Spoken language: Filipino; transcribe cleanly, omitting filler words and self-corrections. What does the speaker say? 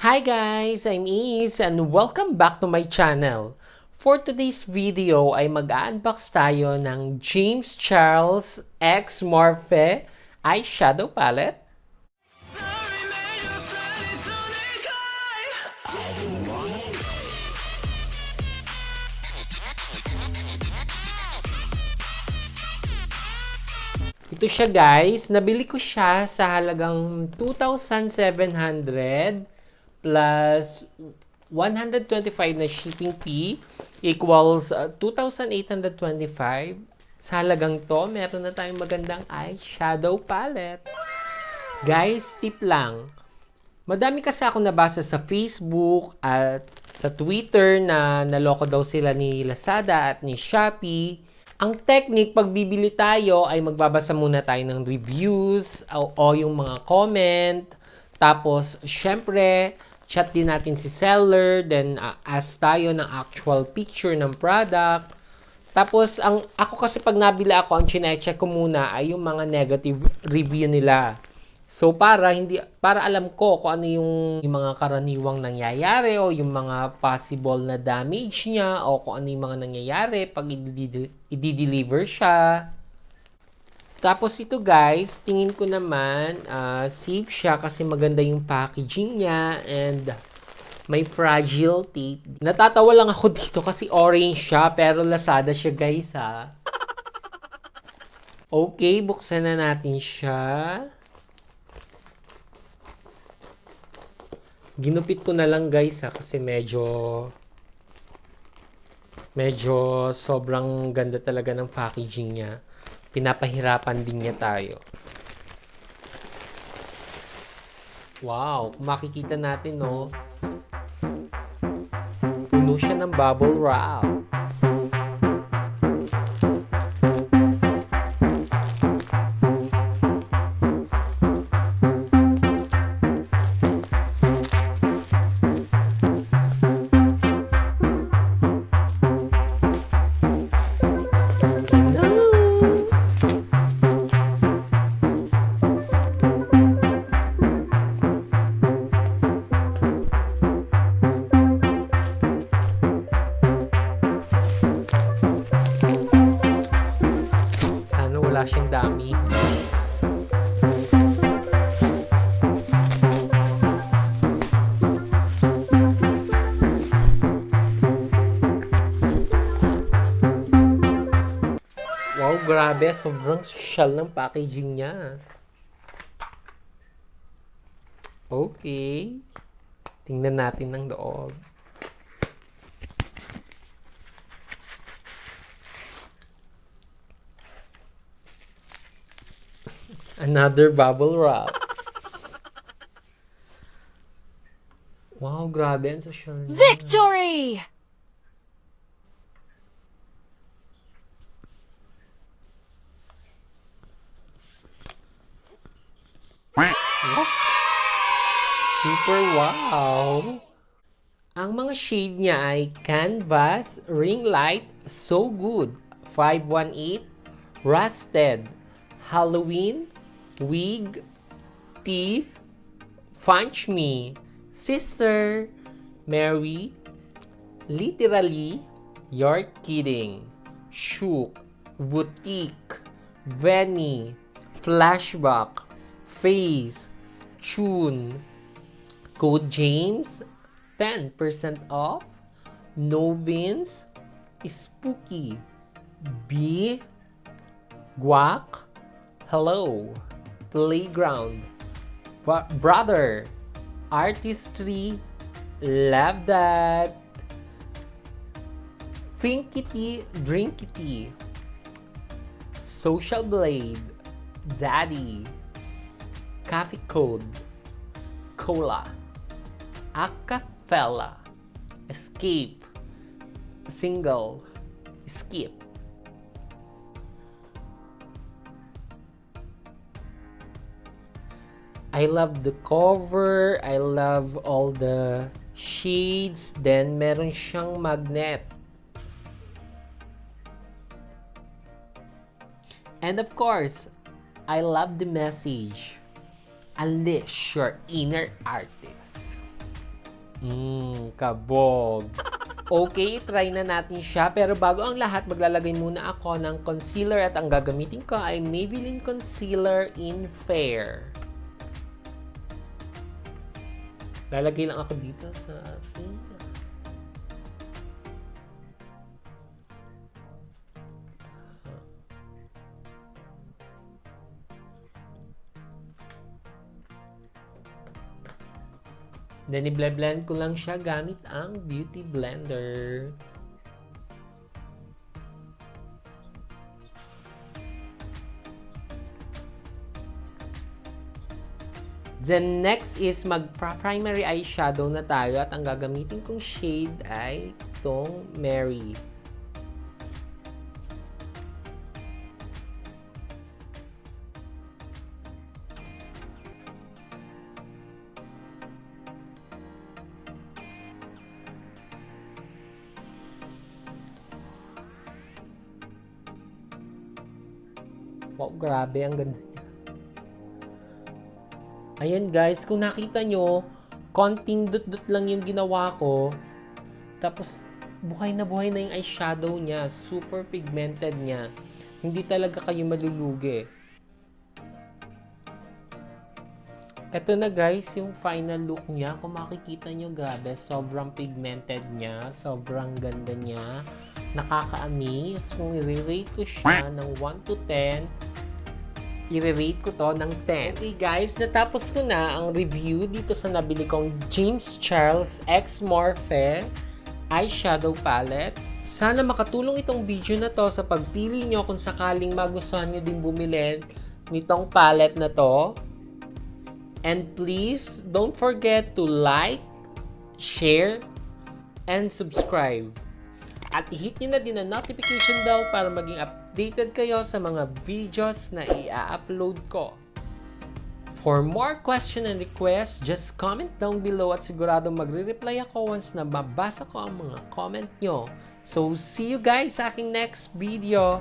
Hi guys! I'm Is and welcome back to my channel. For today's video ay mag-unbox tayo ng James Charles X Morphe Eyeshadow Palette. Ito siya guys, nabili ko siya sa halagang 2,700 plus 125 na shipping fee equals 2,825. Sa halagang to, meron na tayong magandang eyeshadow palette. Guys, tip lang. Madami kasi ako nabasa sa Facebook at sa Twitter na naloko daw sila ni Lazada at ni Shopee. Ang technique, pag bibili tayo, ay magbabasa muna tayo ng reviews o yung mga comment. Tapos, syempre, chat din natin si seller. Then, ask tayo ng actual picture ng product. Tapos, ako kasi pag nabili ako, ang chinecheck ko muna ay yung mga negative review nila. So, para alam ko kung ano yung mga karaniwang nangyayari o yung mga possible na damage niya o kung ano yung mga nangyayari pag i-deliver siya. Tapos ito guys, tingin ko naman safe siya kasi maganda yung packaging niya and may fragile tape. Natatawa lang ako dito kasi orange siya pero Lazada siya guys ha. Okay, buksan na natin siya. Ginupit ko na lang guys kasi medyo sobrang ganda talaga ng packaging niya. Pinapahirapan din niya tayo. Wow, kung makikita natin no. Puno siya ng bubble wrap. Wala siyang dami. Wow, grabe. Sobrang social ng packaging niya. Okay. Tingnan natin ng loob. Another bubble wrap. Wow, grabe ang social niya. Victory! Super wow! Ang mga shade niya ay Canvas, Ring Light, So Good, 518, Rusted, Halloween, Wig, Tea, Punch Me, Sister, Mary, Literally, You're Kidding, Shook, Boutique, Venny, Flashback, Face, Tune, Code James, 10% off, Novins, Spooky, B, Guac, Hello, Playground, Brother, Artistry, Love That, Finkity, Drinkity, Social Blade, Daddy, Coffee Code, Cola, Acapella, Escape, Single, Skip. I love the cover. I love all the shades. Then, meron siyang magnet. And of course, I love the message. Unleash your inner artist. Kabog. Okay, try na natin siya. Pero bago ang lahat, maglalagay muna ako ng concealer at ang gagamitin ko ay Maybelline Concealer in Fair. Lalagay lang ako dito sa ating then, i-blend ko lang siya gamit ang Beauty Blender. Then, next is mag-primary eyeshadow na tayo at ang gagamitin kong shade ay itong Mary. Wow, grabe, ang ganda niya. Ayan guys, kung nakita nyo, konting dot-dot lang yung ginawa ko. Tapos, buhay na yung eyeshadow niya. Super pigmented niya. Hindi talaga kayo malulugi. Ito na guys, yung final look niya. Kung makikita nyo, grabe, sobrang pigmented niya. Sobrang ganda niya. Nakaka-amaze. Kung i-rate ko siya ng 1 to 10, i-rate ko to ng 10. Okay guys, natapos ko na ang review dito sa nabili kong James Charles X Morphe Eyeshadow Palette. Sana makatulong itong video na to sa pagpili nyo kung sakaling magustuhan nyo din bumili nitong palette na to. And please, don't forget to like, share, and subscribe. At i-hit nyo na din ang notification bell para maging updated kayo sa mga videos na i-upload ko. For more question and requests, just comment down below at sigurado magre-reply ako once na mabasa ko ang mga comment nyo. So, see you guys sa aking next video.